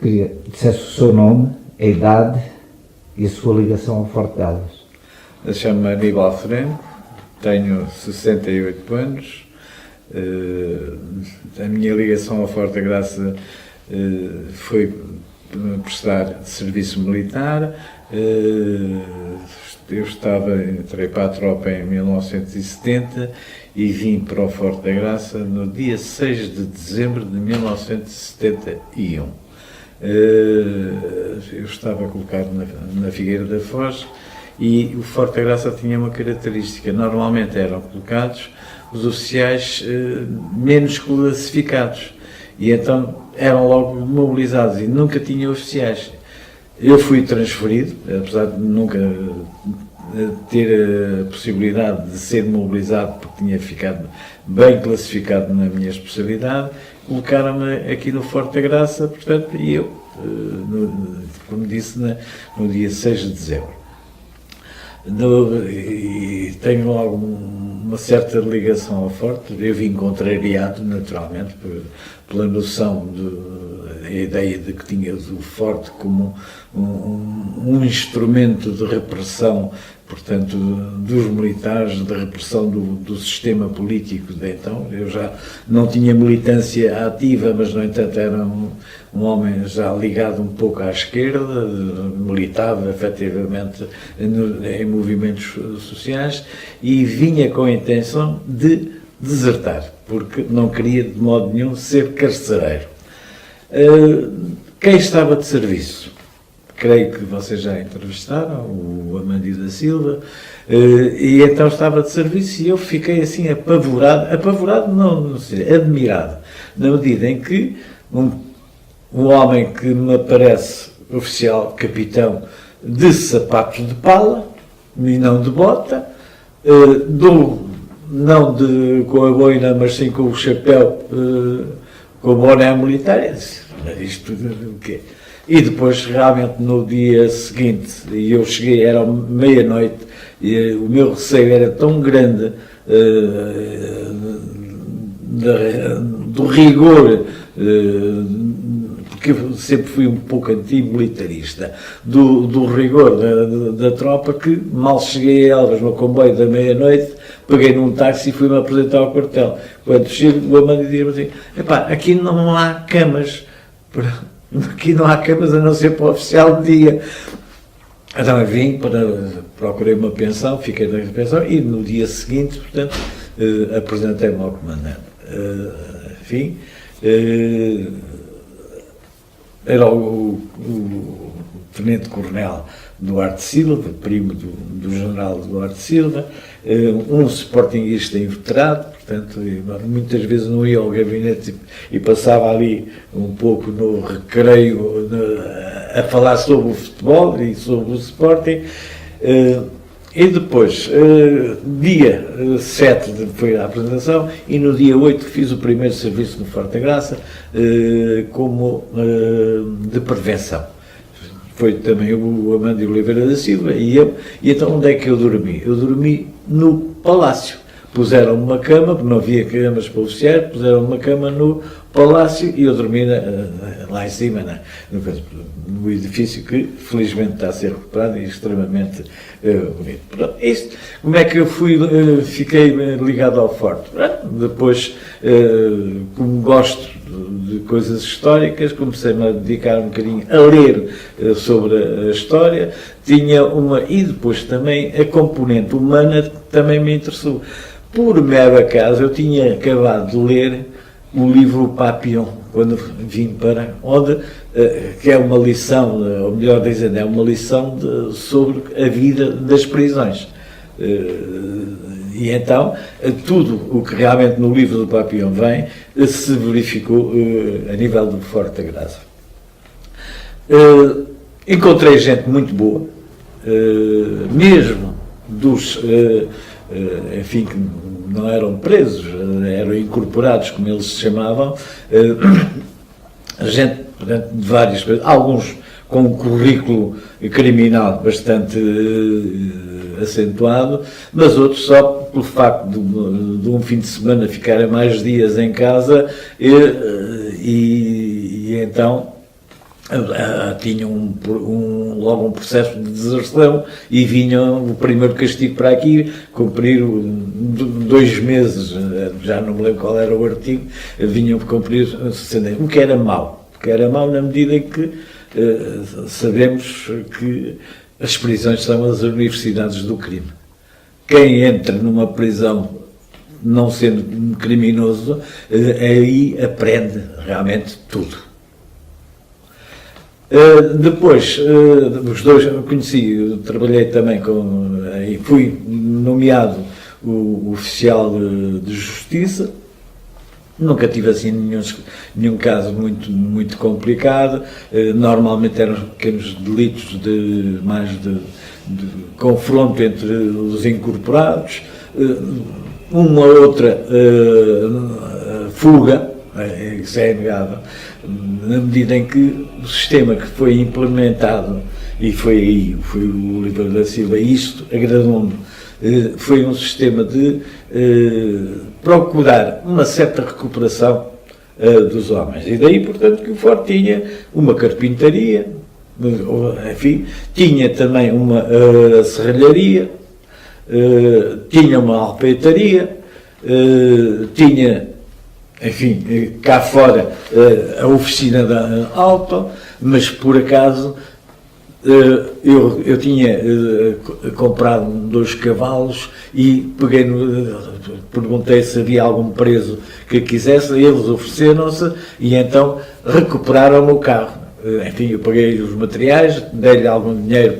Que dissesse o seu nome, a idade e a sua ligação ao Forte de Elvas. Eu chamo-me Aníbal Franco, tenho 68 anos, a minha ligação ao Forte da Graça foi prestar serviço militar. Eu entrei para a tropa em 1970 e vim para o Forte da Graça no dia 6 de dezembro de 1971. Eu estava colocado na Figueira da Foz e o Forte da Graça tinha uma característica: normalmente eram colocados os oficiais menos classificados e então eram logo mobilizados e nunca tinha oficiais. Eu fui transferido, apesar de nunca ter a possibilidade de ser mobilizado porque tinha ficado bem classificado na minha especialidade. Colocaram-me aqui no Forte da Graça, portanto, e eu, como disse, no dia 6 de dezembro. E tenho logo uma certa ligação ao Forte. Eu vim contrariado, naturalmente, pela noção, a ideia de que tinha o Forte como um instrumento de repressão, portanto, dos militares, de repressão do sistema político de então. Eu já não tinha militância ativa, mas, no entanto, era um homem já ligado um pouco à esquerda, militava efetivamente em movimentos sociais e vinha com a intenção de desertar, porque não queria de modo nenhum ser carcereiro. Quem estava de serviço? Creio que vocês já entrevistaram o Amandio da Silva, e então estava de serviço e eu fiquei assim apavorado não sei, admirado, na medida em que um homem que me aparece oficial, capitão, de sapatos de pala e não de bota, não com a boina, mas sim com o chapéu, com o boné militar. Eu disse, mas isto o quê? E depois, realmente, no dia seguinte, e eu cheguei, era meia-noite, e o meu receio era tão grande do rigor, porque eu sempre fui um pouco antimilitarista, do rigor da tropa, que mal cheguei a Elvas, no comboio da meia-noite, peguei num táxi e fui-me apresentar ao quartel. Quando chego, o Amandio diz-me assim, epá, aqui não há camas Aqui não há camas a não ser para o oficial de dia. Então eu vim, procurei uma pensão, fiquei na pensão e no dia seguinte, portanto, apresentei-me ao comandante. Enfim, era o tenente-coronel Duarte Silva, primo do general Duarte Silva, um sportinguista inveterado, portanto, muitas vezes não ia ao gabinete e passava ali um pouco no recreio a falar sobre o futebol e sobre o Sporting. E depois, dia 7 foi a apresentação e no dia 8 fiz o primeiro serviço no Forte da Graça como de prevenção. Foi também o Amandio Oliveira da Silva e eu. E então onde é que eu dormi? Eu dormi no Palácio. Puseram uma cama, porque não havia camas para oficiais, puseram uma cama no Palácio e eu dormi lá em cima, no edifício que felizmente está a ser recuperado e extremamente bonito. Pronto, isto, como é que eu fiquei ligado ao Forte? Depois, como gosto de coisas históricas, comecei-me a dedicar um bocadinho a ler sobre a história, e depois também a componente humana que também me interessou. Por mero acaso, eu tinha acabado de ler o livro Papillon, quando vim para onde, que é uma lição, ou melhor dizendo, é uma lição sobre a vida das prisões. E então, tudo o que realmente no livro do Papillon vem, se verificou a nível do Forte da Graça. Encontrei gente muito boa, mesmo dos, enfim, que não eram presos, eram incorporados, como eles se chamavam, gente de várias coisas, alguns com um currículo criminal bastante acentuado, mas outros só pelo facto de um fim de semana ficarem mais dias em casa e então tinham logo um processo de deserção e vinham o primeiro castigo para aqui, cumprir 2 meses, já não me lembro qual era o artigo, vinham cumprir o que era mau. O que era mau na medida em que sabemos que as prisões são as universidades do crime. Quem entra numa prisão não sendo criminoso, aí aprende realmente tudo. Depois, os dois conheci, trabalhei também e fui nomeado o oficial de justiça. Nunca tive assim nenhum caso muito complicado. Normalmente eram pequenos delitos de confronto entre os incorporados, uma outra fuga, isso é inegável, na medida em que o sistema que foi implementado, e foi o Oliveira da Silva, e isto agradou-me, foi um sistema de procurar uma certa recuperação dos homens. E daí, portanto, que o Forte tinha uma carpintaria, enfim, tinha também uma serralharia, tinha uma alpeitaria, tinha, enfim, cá fora a oficina da auto, mas por acaso eu tinha comprado 2 cavalos e perguntei se havia algum preso que quisesse, eles ofereceram-se e então recuperaram o carro. Enfim, eu paguei os materiais, dei-lhe algum dinheiro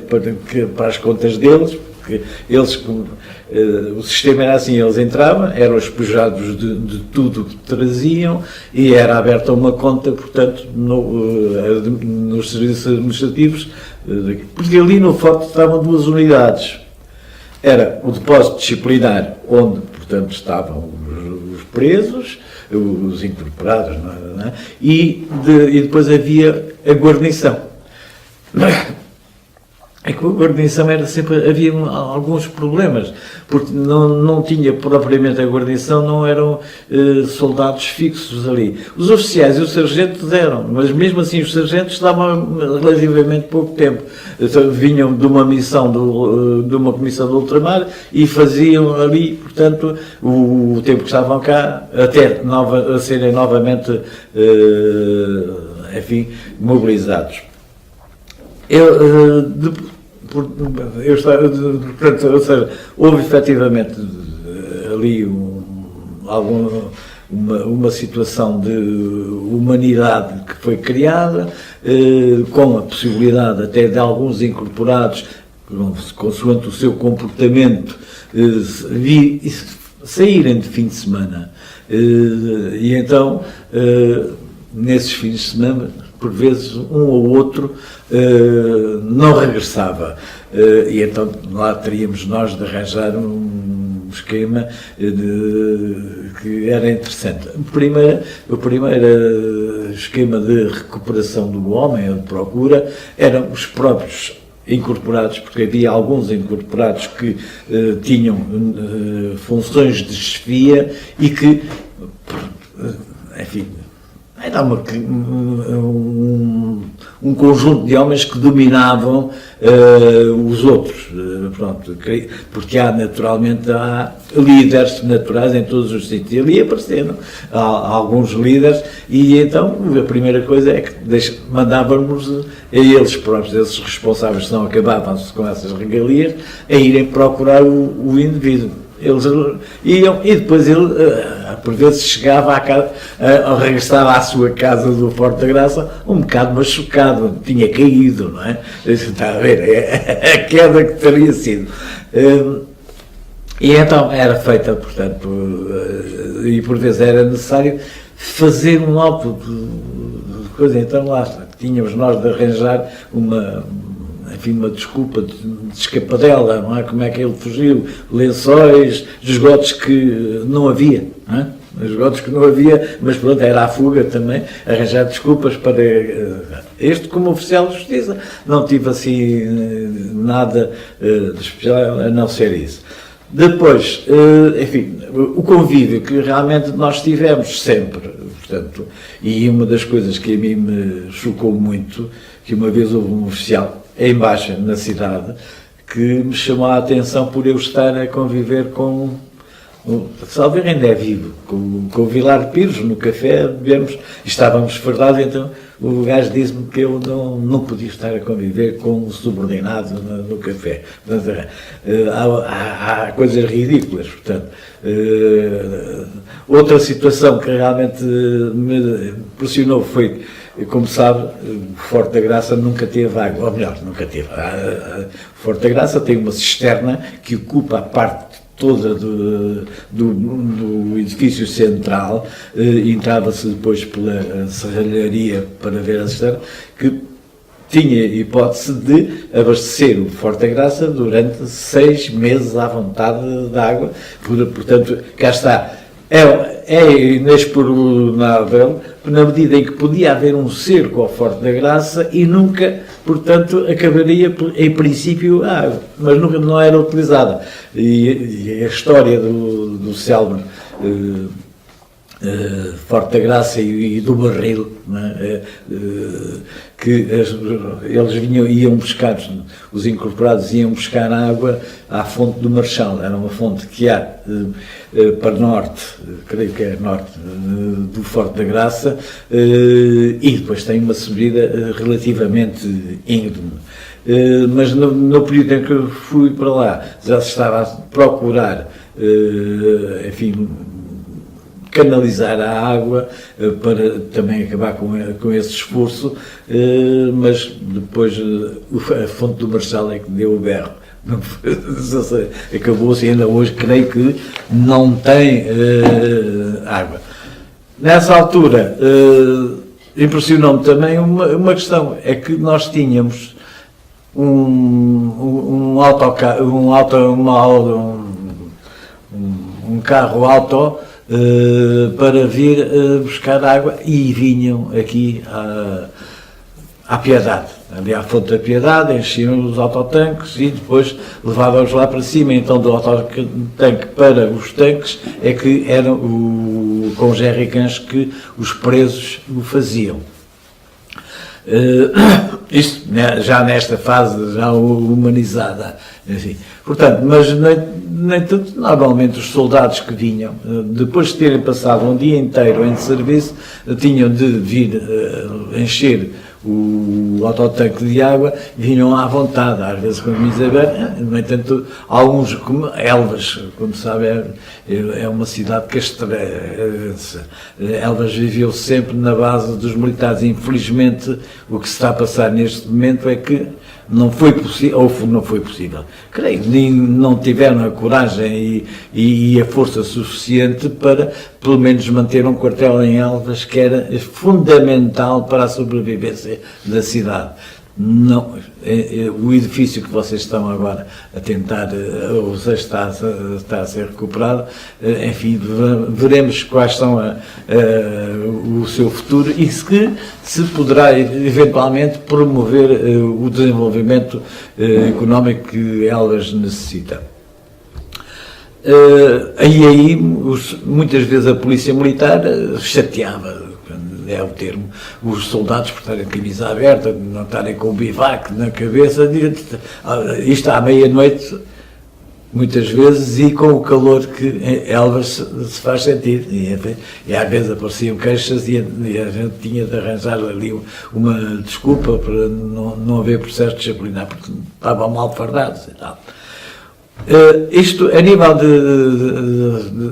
para as contas deles, porque eles, o sistema era assim, eles entravam, eram espejados de tudo que traziam e era aberta uma conta, portanto, nos serviços administrativos, porque ali no Forte estavam 2 unidades. Era o depósito disciplinar, onde, portanto, estavam os presos, os incorporados, não é? E depois havia a guarnição. É que a guarnição era sempre, havia alguns problemas, porque não tinha propriamente a guarnição, não eram soldados fixos ali. Os oficiais e os sargentos eram, mas mesmo assim os sargentos estavam relativamente pouco tempo. Vinham de uma missão, de uma comissão de ultramar e faziam ali, portanto, o tempo que estavam cá, até serem novamente, enfim, mobilizados. Portanto, ou seja, houve efetivamente ali uma situação de humanidade que foi criada, com a possibilidade até de alguns incorporados, consoante o seu comportamento, saírem de fim de semana. E então, nesses fins de semana, por vezes um ou outro não regressava. E então lá teríamos nós de arranjar um esquema que era interessante. O primeiro esquema de recuperação do homem, ou de procura, eram os próprios incorporados, porque havia alguns incorporados que tinham funções de chefia e que, enfim, era um conjunto de homens que dominavam os outros, pronto, porque naturalmente há líderes naturais em todos os sítios, ali apareceram alguns líderes e então a primeira coisa é que mandávamos a eles próprios, esses responsáveis, se não acabavam-se com essas regalias, a irem procurar o indivíduo. Eles iam e depois ele, por vezes, chegava à casa, regressava à sua casa do Forte da Graça um bocado machucado, tinha caído, não é? Está a ver, a queda que teria sido. E então era feita, portanto, e por vezes era necessário fazer um auto de coisa, então lá está, tínhamos nós de arranjar uma desculpa de escapadela, não é? Como é que ele fugiu, lençóis, esgotos que não havia, não é? Esgotos que não havia, mas pronto, era a fuga também, arranjar desculpas para... Este, como oficial de justiça, não tive assim nada de especial a não ser isso. Depois, enfim, o convívio que realmente nós tivemos sempre, portanto, e uma das coisas que a mim me chocou muito, que uma vez houve um oficial em baixa na cidade, que me chamou a atenção por eu estar a conviver com, salvo ainda é vivo, com o Vilar Pires, no café, bebemos, estávamos fardados, então o gajo disse-me que eu não podia estar a conviver com um subordinado no café. Portanto, há coisas ridículas, portanto. Outra situação que realmente me impressionou foi, como sabe, o Forte da Graça nunca teve água, ou melhor, nunca teve. O Forte da Graça tem uma cisterna que ocupa a parte toda do edifício central, entrava-se depois pela serralharia para ver a cisterna, que tinha hipótese de abastecer o Forte da Graça durante 6 meses à vontade de água, portanto, cá está. É inexpugnável na medida em que podia haver um cerco ao Forte da Graça e nunca, portanto, acabaria em princípio a água, mas nunca não era utilizada. E a história do célebre Forte da Graça e do barril, né? Que eles iam buscar, os incorporados iam buscar água à fonte do Marchal, era uma fonte que há para norte, creio que é norte, do Forte da Graça, e depois tem uma subida relativamente íngreme. Mas no período em que eu fui para lá, já se estava a procurar, enfim, canalizar a água para também acabar com esse esforço, mas depois a fonte do Marchal é que deu o berro. Acabou-se e ainda hoje creio que não tem água. Nessa altura impressionou-me também uma questão, é que nós tínhamos um carro auto para vir buscar água e vinham aqui à Piedade, ali à fonte da Piedade, enchiam os autotanques e depois levavam-os lá para cima. Então do autotanque para os tanques é que eram com jerrycans que os presos o faziam. Isto já nesta fase já humanizada, enfim. Portanto, mas nem tanto, normalmente os soldados que vinham, depois de terem passado um dia inteiro em serviço, tinham de vir encher o autotanque de água, vinham à vontade, às vezes com a camisa aberta. No entanto, alguns, como Elvas, como sabe, é uma cidade castrense. Elvas viveu sempre na base dos militares. Infelizmente, o que se está a passar neste momento é que não foi possível, ou não foi possível, creio, não tiveram a coragem e a força suficiente para, pelo menos, manter um quartel em Elvas, que era fundamental para a sobrevivência da cidade. Não, o edifício que vocês estão agora a tentar, ou seja, está a ser recuperado, enfim, veremos quais são o seu futuro e se poderá eventualmente promover o desenvolvimento económico que Elvas necessita. Aí muitas vezes a polícia militar chateava, é o termo, os soldados por estarem de camisa aberta, não estarem com o bivac na cabeça, isto à meia-noite, muitas vezes, e com o calor que em Elvas se faz sentir. E às vezes apareciam queixas e a gente tinha de arranjar ali uma desculpa para não haver processo disciplinar, porque estavam mal fardados e tal. Isto a nível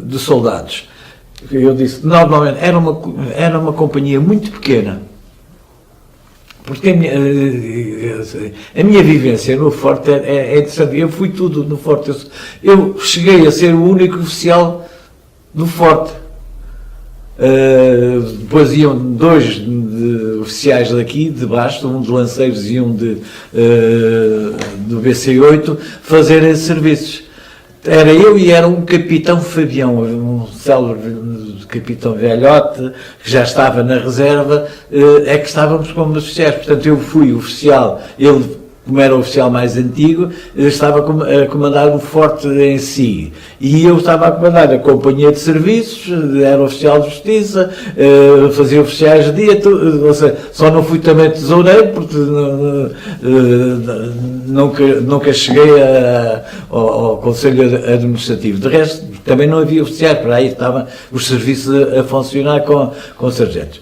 de soldados. Eu disse, normalmente era uma companhia muito pequena, porque a minha vivência no Forte é interessante. Eu fui tudo no Forte. Eu cheguei a ser o único oficial do Forte. Depois iam dois oficiais daqui, de baixo, um de Lanceiros e um do BC8, fazerem serviços. Era eu e era um capitão Fabião, um célebre capitão velhote, que já estava na reserva, é que estávamos como oficiais. Portanto, eu fui oficial, ele, como era o oficial mais antigo, estava a comandar o Forte em si. E eu estava a comandar a companhia de serviços, era oficial de justiça, fazia oficiais de dia, ou seja, só não fui também tesoureiro, porque nunca cheguei ao Conselho Administrativo. De resto, também não havia oficiais, para aí estavam os serviços a funcionar com sargentos.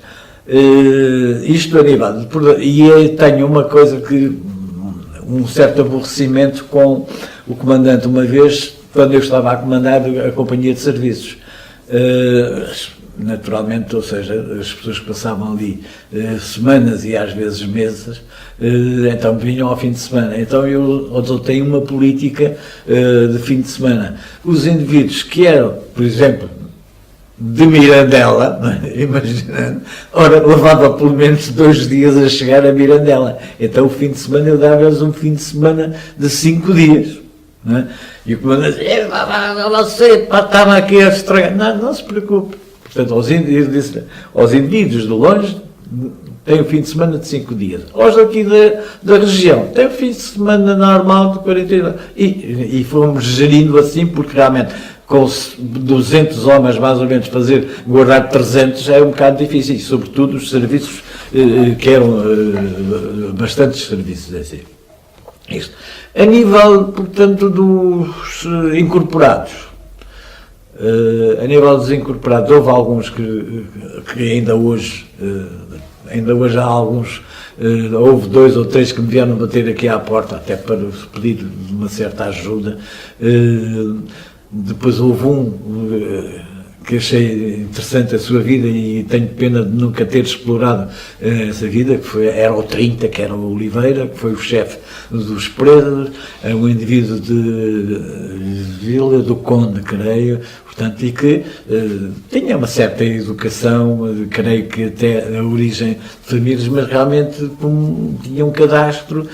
Isto a nível, e tenho uma coisa que, um certo aborrecimento com o comandante, uma vez, quando eu estava a comandar a companhia de serviços. Naturalmente, ou seja, as pessoas que passavam ali semanas e às vezes meses, então vinham ao fim de semana. Então eu adotei uma política de fim de semana. Os indivíduos que eram, por exemplo, de Mirandela, imaginando, ora, levava pelo menos 2 dias a chegar a Mirandela. Então o fim de semana eu dava-lhes um fim de semana de 5 dias. Não é? E o comandante disse, você estava aqui a estragar. Não se preocupe. Portanto, aos indivíduos de longe, tem o fim de semana de 5 dias. Os daqui da região, tem o fim de semana normal de 49. E fomos gerindo assim, porque realmente, com 200 homens mais ou menos, guardar 300 é um bocado difícil, e sobretudo os serviços, que eram bastantes serviços assim. Isto. A nível, portanto, dos incorporados, houve alguns que ainda hoje há alguns, houve 2 ou 3 que me vieram bater aqui à porta, até para pedir uma certa ajuda. Depois houve um que achei interessante a sua vida e tenho pena de nunca ter explorado essa vida, que era o 30, que era o Oliveira, que foi o chefe dos presos, um indivíduo de Vila do Conde, creio, portanto, e que tinha uma certa educação, creio que até a origem de famílias, mas realmente tinha um cadastro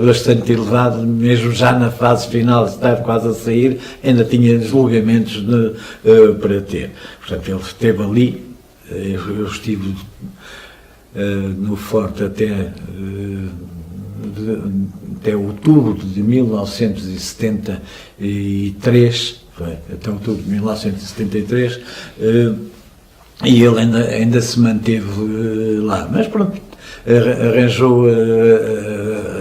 bastante elevado, mesmo já na fase final de estar quase a sair, ainda tinha julgamentos para ter. Portanto, ele esteve ali, eu estive no Forte até outubro de 1973, até outubro de 1973, e ele ainda se manteve lá. Mas pronto, arranjou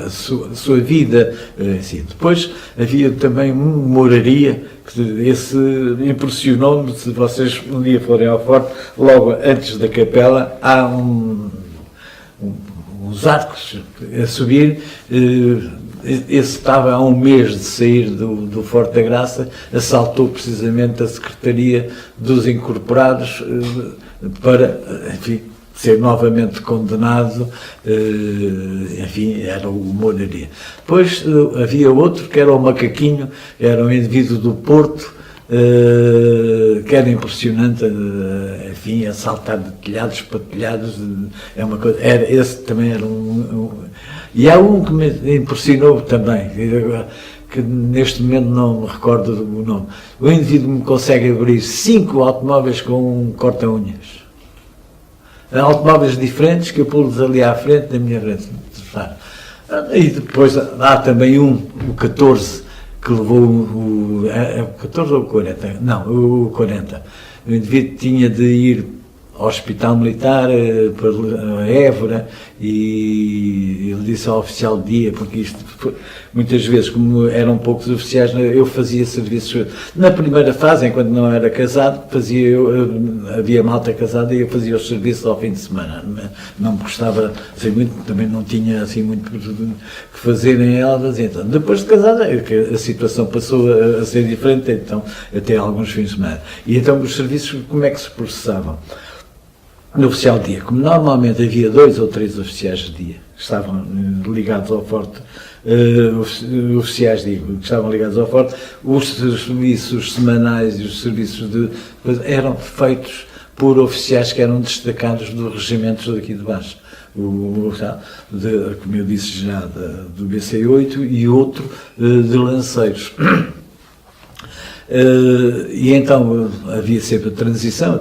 a sua vida assim. Depois havia também uma moraria, que esse impressionou-me. Se vocês um dia forem ao Forte, logo antes da capela, há uns arcos a subir. Esse estava há um mês de sair do Forte da Graça, assaltou precisamente a Secretaria dos Incorporados para, enfim, ser novamente condenado, enfim, era o moraria. Depois havia outro que era o Macaquinho, era um indivíduo do Porto, que era impressionante, enfim, a saltar de telhados para telhados, é uma coisa, esse também era e há um que me impressionou também, que neste momento não me recordo o nome. O indivíduo me consegue abrir 5 automóveis com um corta-unhas. Automóveis diferentes que eu pus ali à frente, na minha frente. E depois há também o 14, que levou o 14 ou o 40? Não, o 40. O indivíduo tinha de ir ao Hospital Militar, para Évora, e ele disse ao oficial de dia, porque isto muitas vezes, como eram poucos oficiais, eu fazia serviços na primeira fase, enquanto não era casado, havia malta casada e eu fazia os serviços ao fim de semana. Não me gostava assim muito, também não tinha assim muito que fazer em Elvas. Então, depois de casado, a situação passou a ser diferente, então até alguns fins de semana. E então os serviços, como é que se processavam? no oficial de dia, como normalmente havia 2 ou 3 oficiais de dia que estavam ligados ao Forte, oficiais que estavam ligados ao Forte, os serviços semanais e os serviços eram feitos por oficiais que eram destacados dos regimentos daqui de baixo. Como eu disse já, do BC8 e outro de lanceiros. E então havia sempre a transição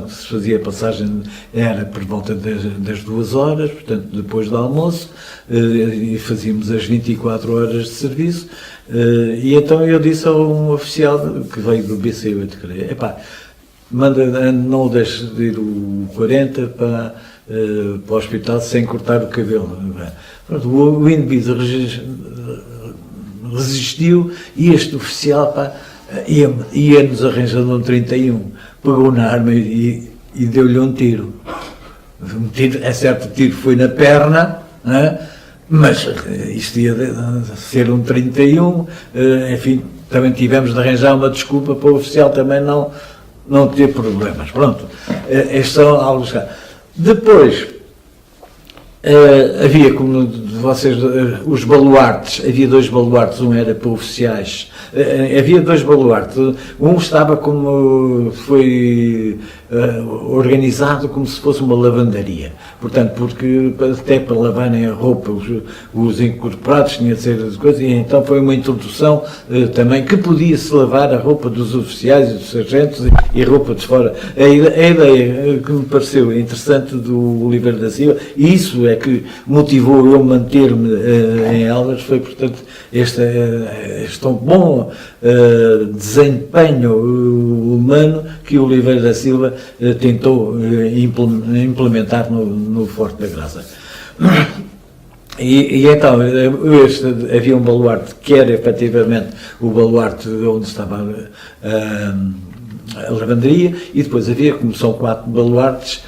que se fazia, a passagem era por volta das 2 horas, portanto depois do almoço, e fazíamos as 24 horas de serviço, e então eu disse a um oficial que veio do BC8, epá, não deixe de ir o 40 para o hospital sem cortar o cabelo. Pronto, o indivíduo resistiu e este oficial, pá, ia-nos arranjando um 31, pegou na arma e deu-lhe um tiro. É certo, o tiro foi na perna, mas isto ia ser um 31, enfim, também tivemos de arranjar uma desculpa para o oficial também não ter problemas. Pronto, estes são alguns casos. Depois, havia, como vocês, os baluartes, havia 2 baluartes, um era para oficiais, havia 2 baluartes, um estava foi organizado como se fosse uma lavandaria, portanto, porque até para lavarem a roupa, os incorporados tinha de ser as coisas, e então foi uma introdução também que podia-se lavar a roupa dos oficiais e dos sargentos e a roupa de fora. A ideia que me pareceu interessante do Oliveira da Silva, e isso é que motivou eu manter-me em Elvas, foi, portanto, este bom desempenho humano que o Oliveira da Silva tentou implementar no Forte da Graça. E então, havia um baluarte que era efetivamente o baluarte onde estava a lavanderia, e depois havia, como são 4 baluartes,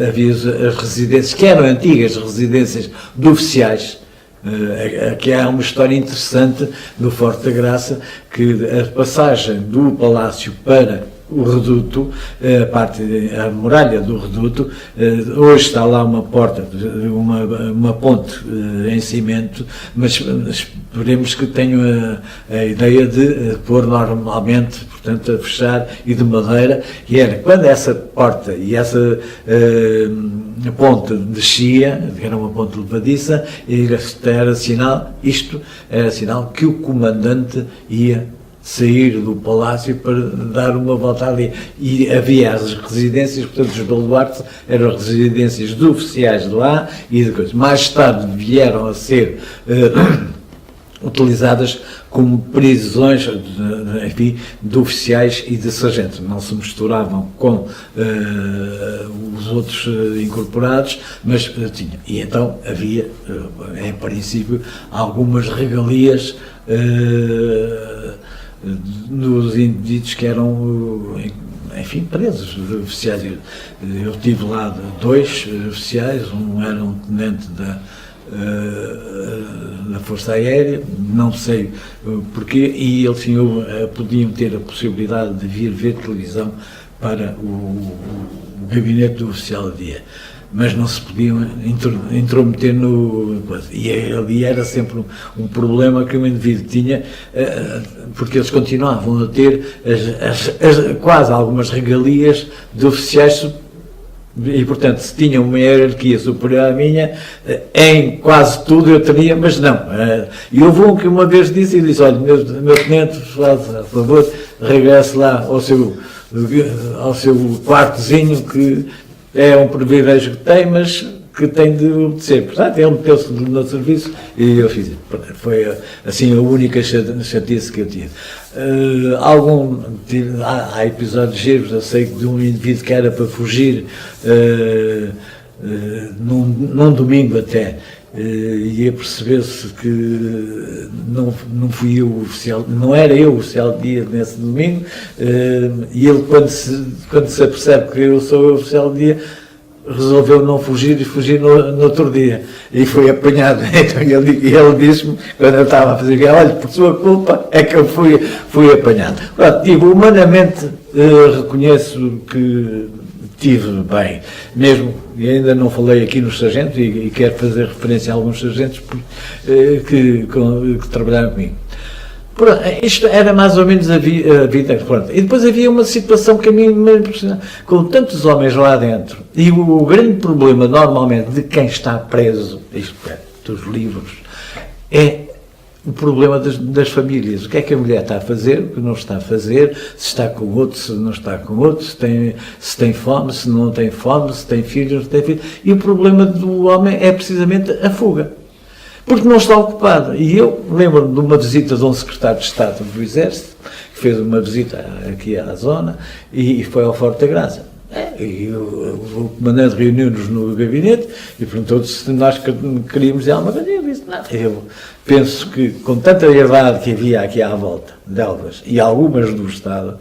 havia as residências, que eram antigas residências de oficiais. Que há uma história interessante no Forte da Graça, que a passagem do palácio para o reduto, a muralha do reduto, hoje está lá uma porta, uma ponte em cimento, mas esperemos que tenham a ideia de pôr normalmente, portanto, a fechar, e de madeira, e era quando essa porta e essa ponte descia, era uma ponte levadiça, e era sinal que o comandante ia sair do palácio para dar uma volta ali, e havia as residências, portanto os baluartes eram residências de oficiais de lá e de coisas. Mais tarde vieram a ser utilizadas como prisões, enfim, de oficiais e de sargentos. Não se misturavam com os outros incorporados, mas tinha. E então havia, em princípio, algumas regalias nos indivíduos que eram, enfim, presos, oficiais. Eu tive lá 2 oficiais, um era um tenente da Força Aérea, não sei porquê, e eles podiam ter a possibilidade de vir ver televisão para o gabinete do oficial de dia, mas não se podiam intrometer no... E ali era sempre um problema que o indivíduo tinha, porque eles continuavam a ter quase algumas regalias de oficiais, e portanto se tinham uma hierarquia superior à minha, em quase tudo eu teria, mas não. E houve um que uma vez disse, e disse: olha, meu tenente, faz a favor, regresse lá ao seu quartozinho, que é um privilégio que tem, mas que tem de obedecer. Portanto, ele meteu-se no serviço e eu fiz. Foi assim a única chatice que eu tive. Há episódios giros, eu sei de um indivíduo que era para fugir num domingo até, e a perceber-se que não fui eu o oficial, não era eu o oficial de dia nesse domingo, e ele, quando se apercebe que eu sou o oficial de dia, resolveu não fugir e fugir no outro dia, e foi apanhado. Então ele disse-me, quando eu estava a fazer, olha, por sua culpa é que eu fui apanhado. Pronto, humanamente reconheço que tive bem, mesmo, e ainda não falei aqui nos sargentos, e quero fazer referência a alguns sargentos que trabalharam comigo. Isto era mais ou menos a vida. Pronto. E depois havia uma situação que a mim me impressionava, com tantos homens lá dentro, e o grande problema, normalmente, de quem está preso, isto é, dos livros, é o problema das famílias. O que é que a mulher está a fazer, o que não está a fazer, se está com outro, se não está com outro, se tem fome, se não tem fome, se tem filhos, se não tem filhos. E o problema do homem é precisamente a fuga, porque não está ocupado. E eu lembro-me de uma visita de um secretário de Estado do Exército, que fez uma visita aqui à zona, e foi ao Forte da Graça. E o comandante reuniu-nos no gabinete e perguntou se nós queríamos dizer alguma coisa. Eu disse, não, eu penso que com tanta herdade que havia aqui à volta de Elvas e algumas do Estado,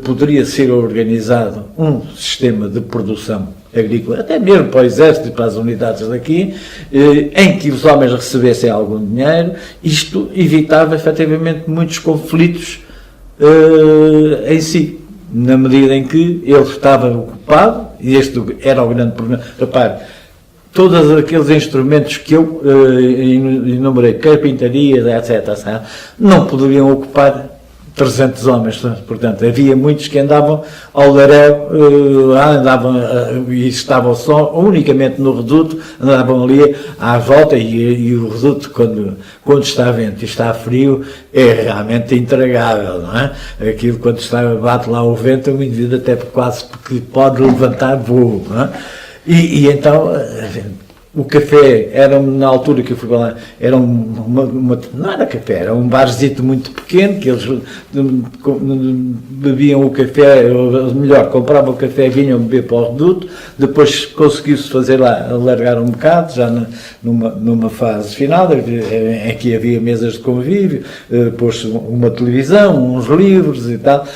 poderia ser organizado um sistema de produção agrícola, até mesmo para o Exército e para as unidades daqui, em que os homens recebessem algum dinheiro. Isto evitava efetivamente muitos conflitos em si, na medida em que ele estava ocupado, e este era o grande problema. Repare, todos aqueles instrumentos que eu enumerei, carpintaria, etc., não poderiam ocupar 300 homens, portanto, havia muitos que andavam ao laréu, e estavam só, unicamente no reduto, andavam ali à volta, e o reduto, quando está vento e está frio, é realmente intragável, não é? Aquilo, quando bate lá o vento, o indivíduo até quase porque pode levantar voo, não é? E então, o café era, na altura que eu fui para lá, era não era café, era um barzito muito pequeno, que eles bebiam o café, ou melhor, compravam o café e vinham beber para o reduto. Depois conseguiu-se fazer lá, alargar um bocado, já numa fase final, em que havia mesas de convívio, pôs uma televisão, uns livros e tal,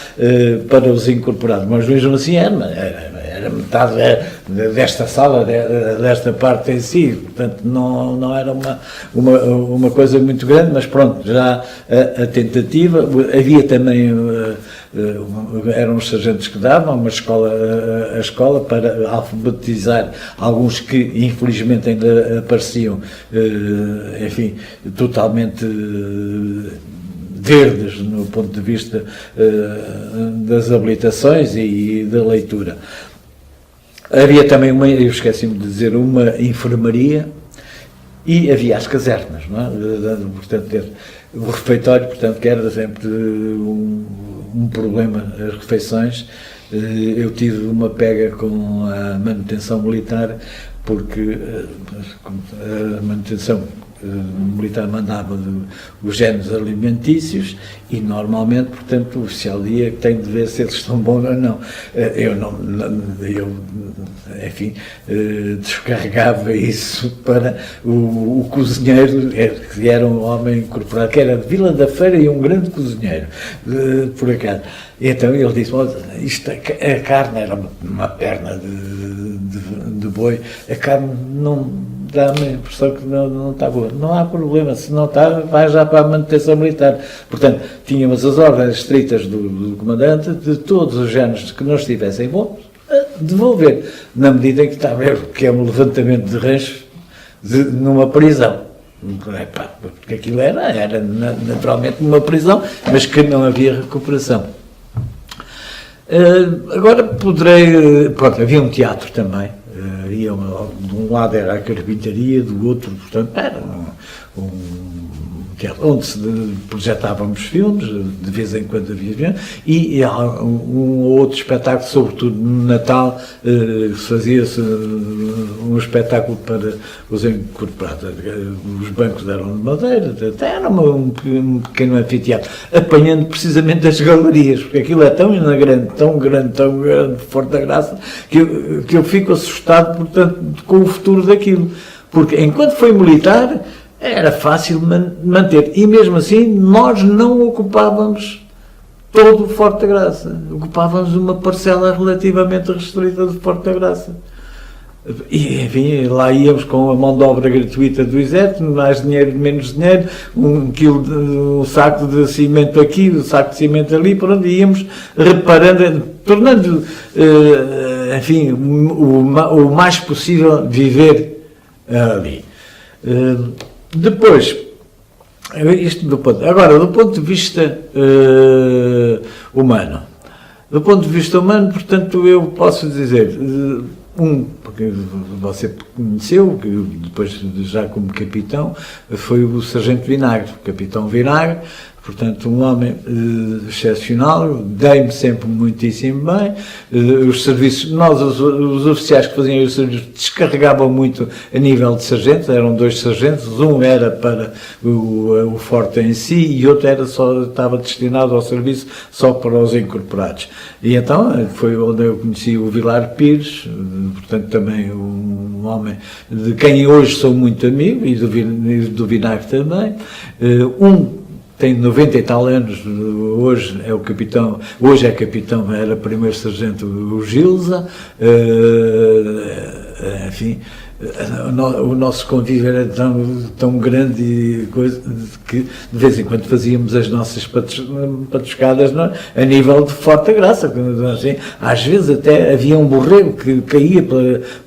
para os incorporados. Mas mesmo assim era metade desta sala, desta parte em si, portanto não era uma coisa muito grande, mas pronto, já a tentativa. Havia também, eram os sargentos que davam a escola para alfabetizar alguns que infelizmente ainda apareciam, enfim, totalmente verdes no ponto de vista das habilitações e da leitura. Havia também eu esqueci-me de dizer, uma enfermaria, e havia as casernas, não é? Portanto, o refeitório, portanto, que era sempre um problema, as refeições. Eu tive uma pega com a manutenção militar, porque a manutenção militar mandava os géneros alimentícios, e normalmente, portanto, o oficial dia tem de ver se eles estão bons ou não. Eu enfim, descarregava isso para o cozinheiro, que era um homem incorporado, que era de Vila da Feira e um grande cozinheiro, por acaso. Então ele disse, a carne era uma perna de boi, a carne não dá-me a impressão que não está boa. Não há problema, se não está, vai já para a manutenção militar. Portanto, tínhamos as ordens estritas do comandante de todos os géneros que não estivessem bons, devolver, na medida em que está a ver que é um levantamento de rancho numa prisão. Porque aquilo era naturalmente uma prisão, mas que não havia recuperação. Agora pronto, havia um teatro também, de um lado era a carpintaria, do outro, portanto, era um teatro onde se projetávamos filmes, de vez em quando havia, e um ou outro espetáculo, sobretudo no Natal, fazia-se um espetáculo para os incorporados. Os bancos eram de madeira, até era um pequeno anfiteatro, apanhando precisamente as galerias, porque aquilo é tão grande, Forte da Graça, que eu fico assustado, portanto, com o futuro daquilo. Porque enquanto foi militar, era fácil manter, e mesmo assim nós não ocupávamos todo o Forte da Graça, ocupávamos uma parcela relativamente restrita do Forte da Graça. E, enfim, lá íamos com a mão de obra gratuita do Exército, mais dinheiro, menos dinheiro, um saco de cimento aqui, um saco de cimento ali, por onde íamos reparando, tornando, enfim, o mais possível viver ali. Depois, isto agora, do ponto de vista humano. Do ponto de vista humano, portanto, eu posso dizer, porque você conheceu, que depois já como capitão, foi o Sargento Vinagre, o Capitão Vinagre, portanto, um homem excepcional, dei-me sempre muitíssimo bem. Os serviços, nós, os oficiais que faziam os serviços, descarregavam muito a nível de sargentos, eram 2 sargentos, um era para o forte em si e outro estava destinado ao serviço só para os incorporados. E então foi onde eu conheci o Vilar Pires, portanto, também um homem de quem hoje sou muito amigo, e do Vinagre também. Tem 90 e tal anos, hoje é capitão, era primeiro sargento o Gilza, enfim, o nosso convívio era tão grande e coisa, que de vez em quando fazíamos as nossas patuscadas a nível de Forte Graça. Assim, às vezes até havia um borrego que caía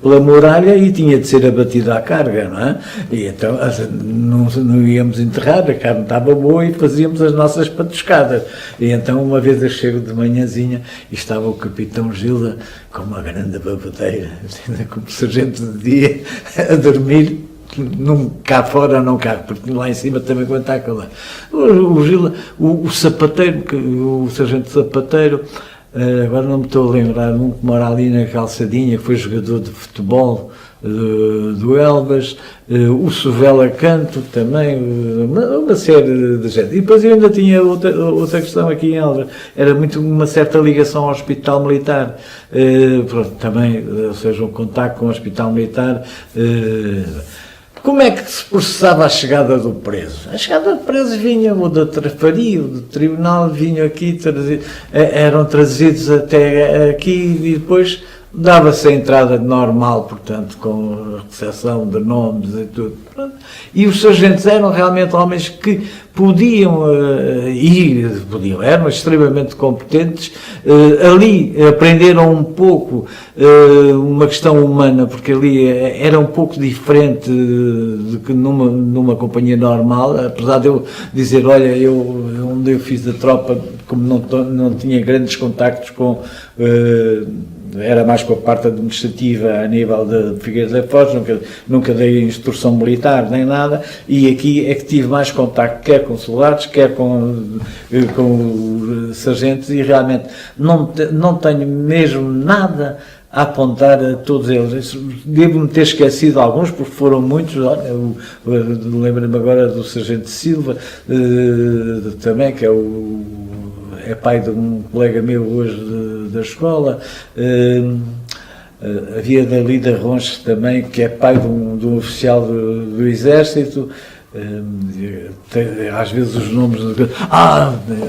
pela muralha e tinha de ser abatido à carga, não é? E então não íamos enterrar, a carne estava boa e fazíamos as nossas patuscadas. E então uma vez eu chego de manhãzinha e estava o capitão Gilda com uma grande babadeira, como sargento de dia, a dormir, cá fora não cá, porque lá em cima também quando está calor. O sapateiro, o sargento sapateiro, agora não me estou a lembrar, um que mora ali na Calçadinha, que foi jogador de futebol do Elvas, o Sovela Canto também, uma série de gente. E depois eu ainda tinha outra questão aqui em Elvas, era muito uma certa ligação ao Hospital Militar, pronto, também, ou seja, um contacto com o Hospital Militar. Como é que se processava a chegada do preso? A chegada do preso vinha o da trafaria, o do tribunal, vinham aqui, eram trazidos até aqui e depois dava-se a entrada normal, portanto, com a recepção de nomes e tudo. E os sargentos eram realmente homens que eram extremamente competentes, ali aprenderam um pouco uma questão humana, porque ali era um pouco diferente do que numa companhia normal, apesar de eu dizer, olha, onde eu fiz a tropa, como não tinha grandes contactos com... era mais com a parte administrativa a nível de Figueiredo da Foz, nunca dei instrução militar nem nada, e aqui é que tive mais contacto, quer com soldados, quer com os sargentos, e realmente não tenho mesmo nada a apontar a todos eles. Devo-me ter esquecido alguns, porque foram muitos. Lembro-me agora do sargento Silva, também, que é pai de um colega meu hoje da escola. Havia dali da Ronches também, que é pai de um oficial do Exército. Às vezes os nomes...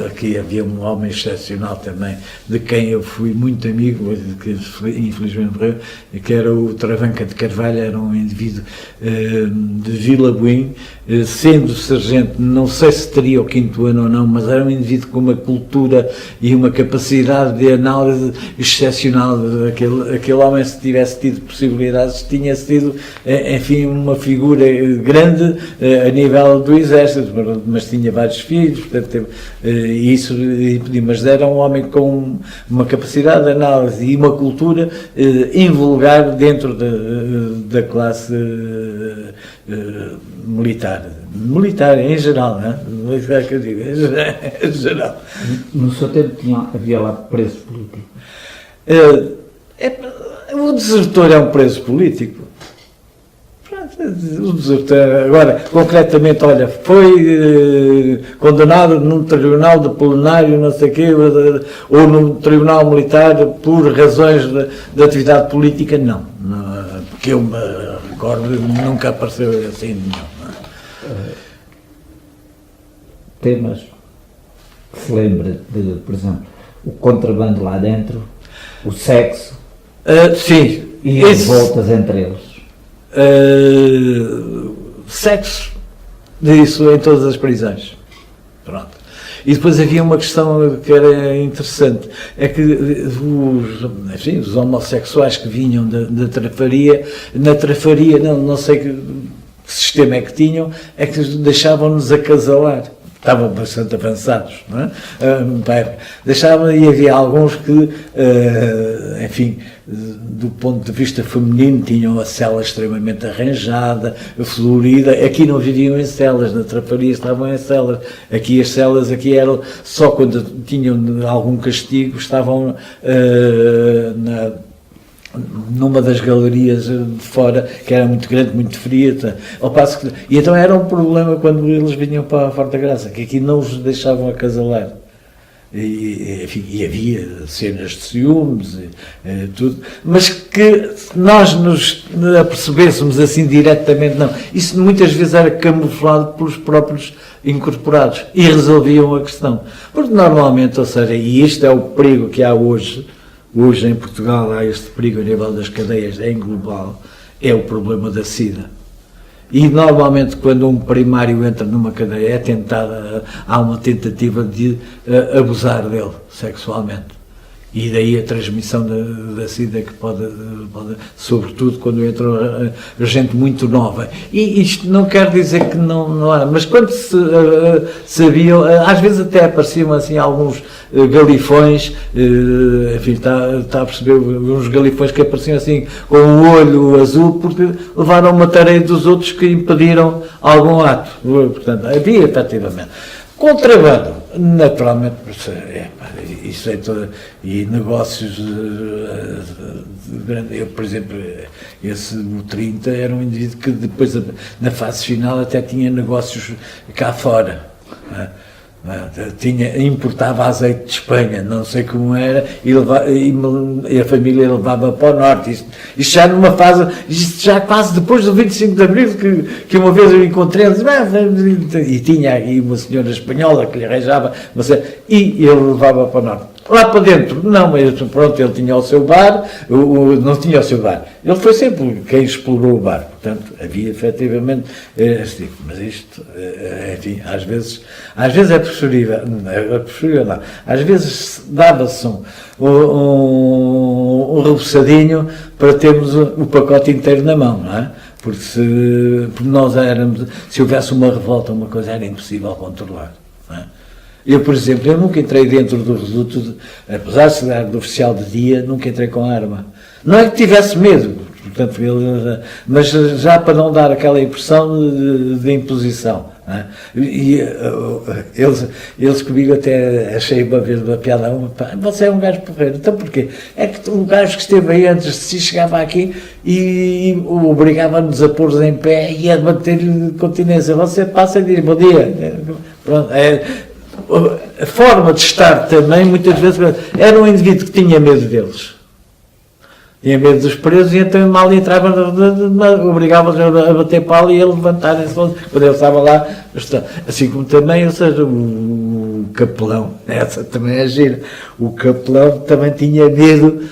aqui havia um homem excepcional também, de quem eu fui muito amigo, que infelizmente morreu, que era o Travanca de Carvalho, era um indivíduo de Vila Buim, sendo sargento, não sei se teria o 5º ano ou não, mas era um indivíduo com uma cultura e uma capacidade de análise excepcional. Aquele homem, se tivesse tido possibilidades, tinha sido, enfim, uma figura grande a nível do Exército, mas tinha vários filhos, portanto, mas era um homem com uma capacidade de análise e uma cultura invulgar dentro da classe militar em geral, não é? Militar que eu digo, em geral. No seu tempo havia lá preso político? O desertor é um preso político. O desertor, agora, concretamente, olha, foi condenado num tribunal de plenário, não sei o quê, ou num tribunal militar por razões de atividade política, não, porque eu me recordo, nunca apareceu assim nenhum. Temas que se lembra de, por exemplo, o contrabando lá dentro, o sexo, sim, e as voltas entre eles. Sexo, disso em todas as prisões. Pronto. E depois havia uma questão que era interessante, é que os homossexuais que vinham da Trafaria, na Trafaria, não sei que sistema é que tinham, é que deixavam-nos acasalar. Estavam bastante avançados, não é? Deixavam, e havia alguns que, enfim, do ponto de vista feminino, tinham a cela extremamente arranjada, florida. Aqui não viviam em celas, na Trafaria estavam em celas. Aqui as celas eram só quando tinham algum castigo, estavam numa das galerias de fora, que era muito grande, muito fria, ao passo que, e então era um problema quando eles vinham para a Forte Graça, que aqui não os deixavam acasalar. Enfim, e havia cenas de ciúmes, tudo, mas que nós nos apercebêssemos assim diretamente, não. Isso muitas vezes era camuflado pelos próprios incorporados e resolviam a questão. Porque normalmente, ou seja, e isto é o perigo que há hoje em Portugal, há este perigo a nível das cadeias, em global, é o problema da SIDA. E normalmente quando um primário entra numa cadeia há uma tentativa de abusar dele sexualmente. E daí a transmissão da SIDA que pode, sobretudo quando entra gente muito nova. E isto não quer dizer que não há, mas quando se sabiam, às vezes até apareciam assim alguns galifões, enfim, está a perceber, uns galifões que apareciam assim com o olho azul, porque levaram uma tarefa dos outros que impediram algum ato. Portanto, havia efetivamente. Contrabando, naturalmente, isso é todo, e negócios grandes. Eu, por exemplo, o 30 era um indivíduo que depois, na fase final, até tinha negócios cá fora. Importava azeite de Espanha, não sei como era, e a família levava para o norte. Isto já numa fase, isto já quase depois do 25 de Abril, que uma vez eu encontrei, ele disse, e tinha aí uma senhora espanhola que lhe arranjava, e ele levava para o norte. Lá para dentro, não, mas pronto, ele tinha o seu bar, não tinha o seu bar. Ele foi sempre quem explorou o bar, portanto, havia efetivamente esse tipo. Mas isto, enfim, às vezes é preferível não. Às vezes dava-se um repousadinho para termos o pacote inteiro na mão, não é? Porque se houvesse uma revolta, uma coisa era impossível controlar, não é? Eu, por exemplo, nunca entrei dentro do reduto, apesar de ser do oficial de dia, nunca entrei com arma. Não é que tivesse medo, portanto, mas já para não dar aquela impressão de imposição. Não é? E eles comigo até achei uma vez uma piada, você é um gajo porreiro. Então porquê? É que o gajo que esteve aí antes de si chegava aqui e obrigava-nos a pôr-nos em pé e a bater-lhe continência. Você passa e diz bom dia. Pronto, a forma de estar também, muitas vezes, era um indivíduo que tinha medo deles. Tinha medo dos presos e então mal entrava, obrigava-os a bater pau e a levantarem-se quando ele estava lá. Assim como também, ou seja, o capelão, essa também é gira. O capelão também tinha medo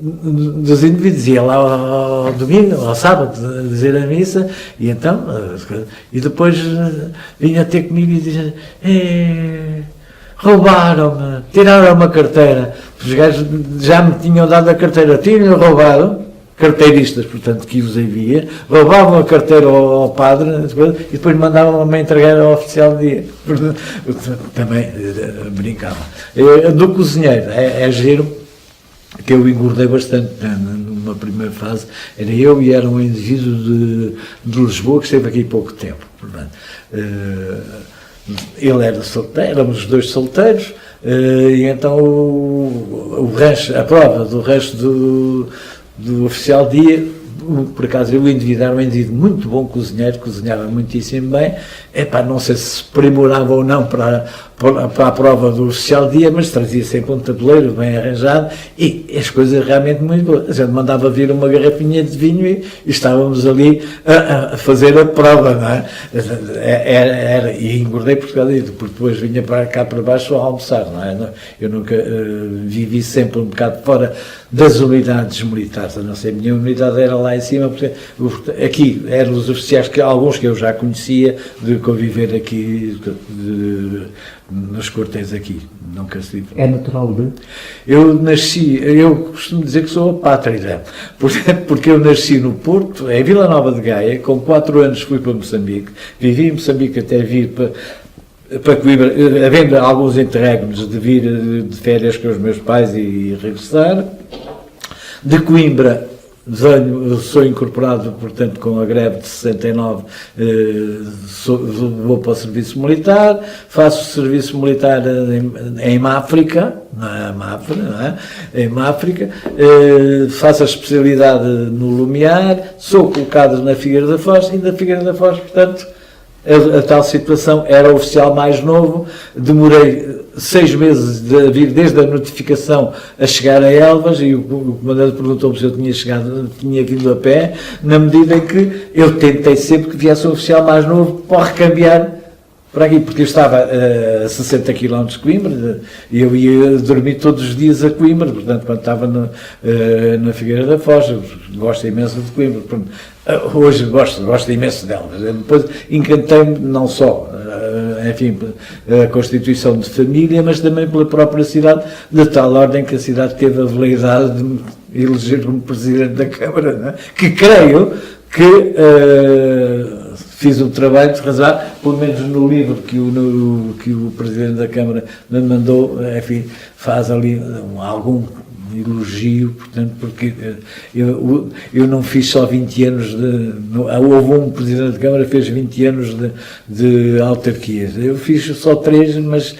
dos indivíduos, ia lá ao domingo, ao sábado, dizer a missa, e então, e depois vinha ter comigo e dizia, roubaram-me, tiraram-me a carteira, os gajos já me tinham dado a carteira, tinham roubado, carteiristas, portanto, que os havia, roubavam a carteira ao padre, e depois mandavam-me entregar ao oficial de dia, também brincavam. Do cozinheiro, é giro, que eu engordei bastante, numa primeira fase, era um indivíduo de Lisboa que esteve aqui pouco tempo, portanto, ele era solteiro, éramos os dois solteiros, e então a prova do resto do oficial dia, por acaso o indivíduo era um indivíduo muito bom cozinheiro, cozinhava muitíssimo bem, não sei se primorava ou não para a prova do oficial dia, mas trazia sempre um tabuleiro bem arranjado e as coisas realmente muito boas. A gente mandava vir uma garrafinha de vinho e estávamos ali a fazer a prova, não é? E engordei por causa disso, porque depois vinha para cá para baixo a almoçar, não é? Eu nunca vivi sempre um bocado fora das unidades militares, a não ser a minha unidade era lá em cima, porque aqui eram os oficiais, alguns que eu já conhecia, de conviver aqui nos quartéis aqui, nunca estive. É natural de? Eu costumo dizer que sou apátrida, porque eu nasci no Porto, em Vila Nova de Gaia, com 4 anos fui para Moçambique, vivi em Moçambique até vir para Coimbra, havendo alguns interregnos de vir de férias com os meus pais e regressar. De Coimbra sou incorporado, portanto, com a greve de 69, vou para o serviço militar, faço serviço militar em Máfrica, em Máfrica, faço a especialidade no Lumiar, sou colocado na Figueira da Foz, e da Figueira da Foz, portanto, a tal situação, era o oficial mais novo, demorei 6 meses de vir desde a notificação a chegar a Elvas, e o comandante perguntou-me se eu tinha vindo a pé, na medida em que eu tentei sempre que viesse um oficial mais novo para recambiar para aqui, porque eu estava a 60 km de Coimbra, e eu ia dormir todos os dias a Coimbra, portanto, quando estava na Figueira da Foz, eu gosto imenso de Coimbra, hoje gosto imenso dela, depois encantei-me não só, enfim, a constituição de família, mas também pela própria cidade, de tal ordem que a cidade teve a veleidade de me eleger como Presidente da Câmara, não é? Que creio que fiz um trabalho de razoável, pelo menos no livro que o Presidente da Câmara me mandou, enfim, faz ali algum elogio, portanto, porque eu não fiz só 20 anos houve um Presidente da Câmara que fez 20 anos de autarquias, eu fiz só 3, mas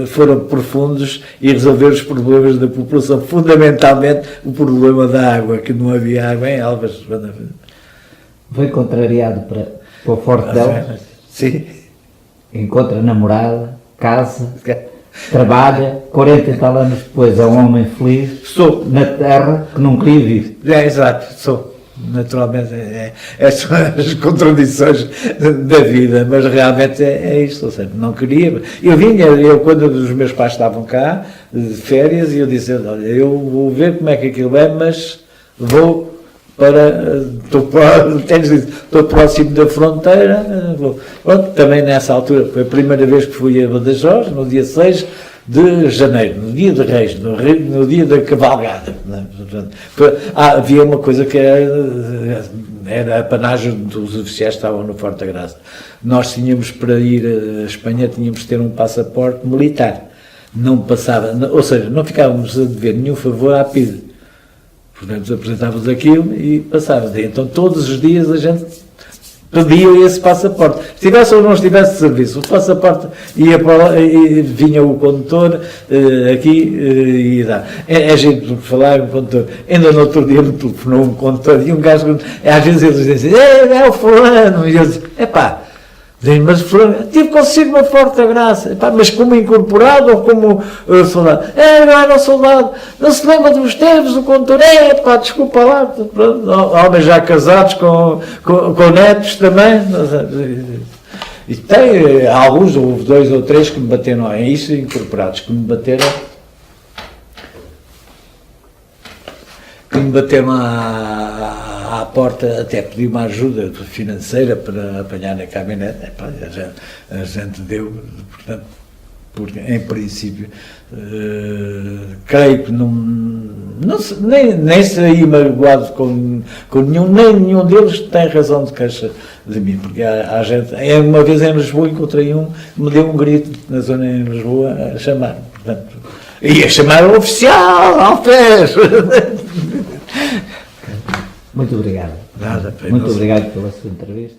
foram profundos e resolver os problemas da população, fundamentalmente o problema da água, que não havia água em Elvas. Foi contrariado para o Forte de Elvas? Sim. Encontra namorada, casa, trabalha, 40 e tal anos depois é um homem feliz, sou na terra que não queria vir. Exato, sou. Naturalmente, são as contradições da vida, mas realmente é isto, ou seja, não queria. Eu quando os meus pais estavam cá, de férias, e eu disse, olha, eu vou ver como é que aquilo é, mas vou estou próximo da fronteira, pronto, também nessa altura, foi a primeira vez que fui a Badajoz, no dia 6 de janeiro, no dia de Reis, no dia da cavalgada. Havia uma coisa que era a panagem dos oficiais que estavam no Forte da Graça. Nós tínhamos, para ir à Espanha, tínhamos de ter um passaporte militar. Não passava, ou seja, não ficávamos a dever nenhum favor à PIDE. Portanto, apresentávamos aquilo e passávamos. Então, todos os dias a gente pedia esse passaporte. Se tivesse ou não estivesse de serviço, o passaporte ia para lá e vinha o condutor aqui e dá. É gente por falar, um condutor. Ainda no outro dia me telefonou um condutor e um gajo, às vezes eles dizem, é o fulano. E eu disse, mas tive consigo uma Forte da Graça, mas como incorporado ou como soldado? Não era soldado, não se lembra dos tempos, o condutor, desculpa lá, homens já casados com netos também, e tem alguns, houve 2 ou 3 que me bateram, isso incorporados, que me bateram à porta, até pedi uma ajuda financeira para apanhar na caminhonete, a gente deu, portanto, porque em princípio creio que nem saí magoado com nenhum, nem nenhum deles tem razão de queixa de mim, porque há gente, uma vez em Lisboa encontrei me deu um grito na zona em Lisboa a chamar, portanto, ia chamar o oficial, Alfés. Muito obrigado. Nada, muito obrigado pela sua entrevista.